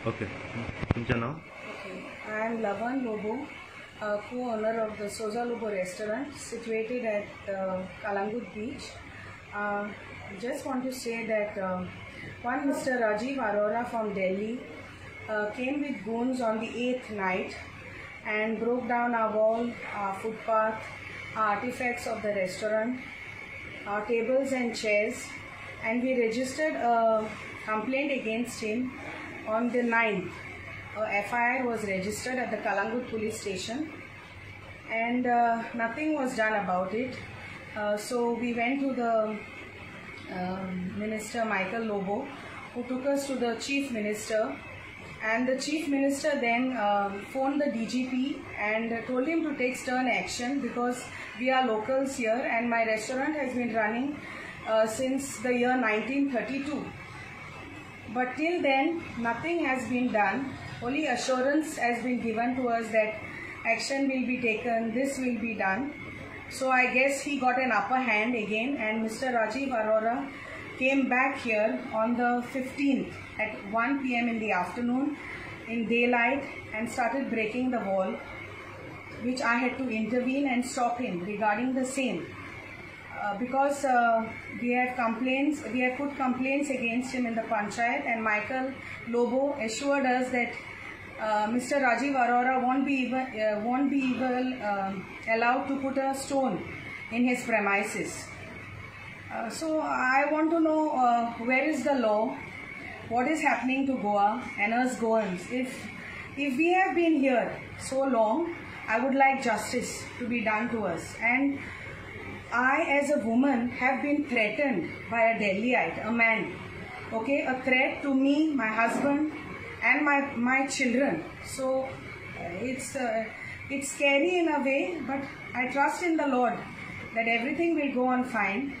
Okay. तुमचं नाव? Okay. I am Lavan Lobo, co-owner of the Soza Lobo restaurant situated at Kalangut Beach. Just want to say that one Mr. Rajiv Arora from Delhi came with goons on the 8th night and broke down our wall, our footpath, our artifacts of the restaurant, our tables and chairs, and we registered a complaint against him on the 9th. A FIR was registered at the Kalangut police station and nothing was done about it. So we went to the Minister Michael Lobo, who took us to the Chief Minister, and the Chief Minister then phoned the DGP and told him to take stern action because we are locals here and my restaurant has been running since the year 1932. But till then, nothing has been done. Only assurance has been given to us that action will be taken, this will be done. So I guess he got an upper hand again, and Mr. Rajiv Arora came back here on the 15th at 1 PM in the afternoon in daylight and started breaking the wall, which I had to intervene and stop him regarding the same. Because we had put complaints against him in the Panchayat, and Michael Lobo assured us that Mr. Rajiv Arora won't be allowed to put a stone in his premises. So I want to know where is the law, what is happening to Goa and us Goans. If we have been here so long, I would like justice to be done to us. And I, as a woman, have been threatened by a Delhiite, a man. Okay, a threat to me, my husband, and my children. So it's scary in a way, but I trust in the Lord that everything will go on fine.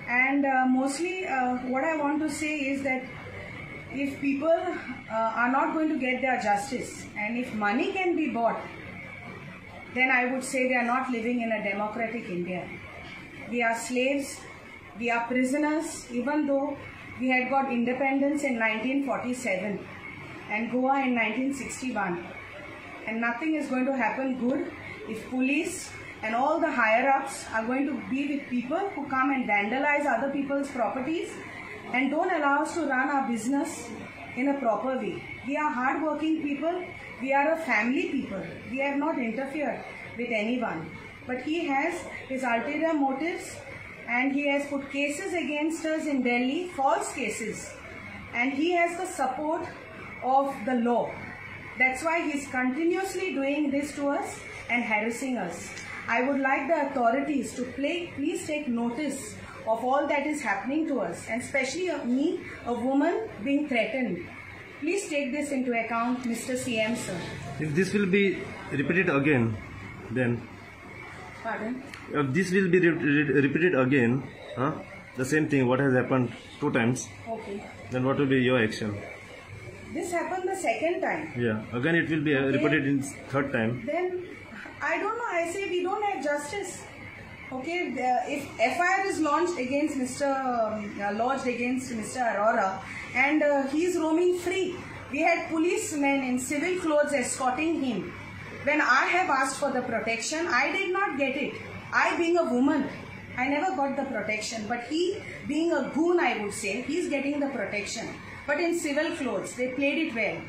And mostly, what I want to say is that if people are not going to get their justice, and if money can be bought, then I would say they are not living in a democratic India. We are slaves, we are prisoners, even though we had got independence in 1947 and Goa in 1961. And nothing is going to happen good if police and all the higher-ups are going to be with people who come and vandalize other people's properties and don't allow us to run our business in a proper way. We are hard-working people, we are a family people, we have not interfered with anyone. But he has his ulterior motives and he has put cases against us in Delhi, false cases. And he has the support of the law. That's why he's continuously doing this to us and harassing us. I would like the authorities to please take notice of all that is happening to us, and especially me, a woman, being threatened. Please take this into account, Mr. CM, sir. If this will be repeated again, then... Pardon? If this will be repeated again, the same thing, what has happened 2 times, okay, then what will be your action? This happened the 2nd time. Yeah, again it will be repeated in 3rd time. Then, I don't know, I say we don't have justice. Okay, if FIR is lodged against Mr. Arora and he is roaming free, we had policemen in civil clothes escorting him. When I have asked for the protection, I did not get it. I, being a woman, I never got the protection. But he, being a goon, I would say, he is getting the protection. But in civil clothes, they played it well.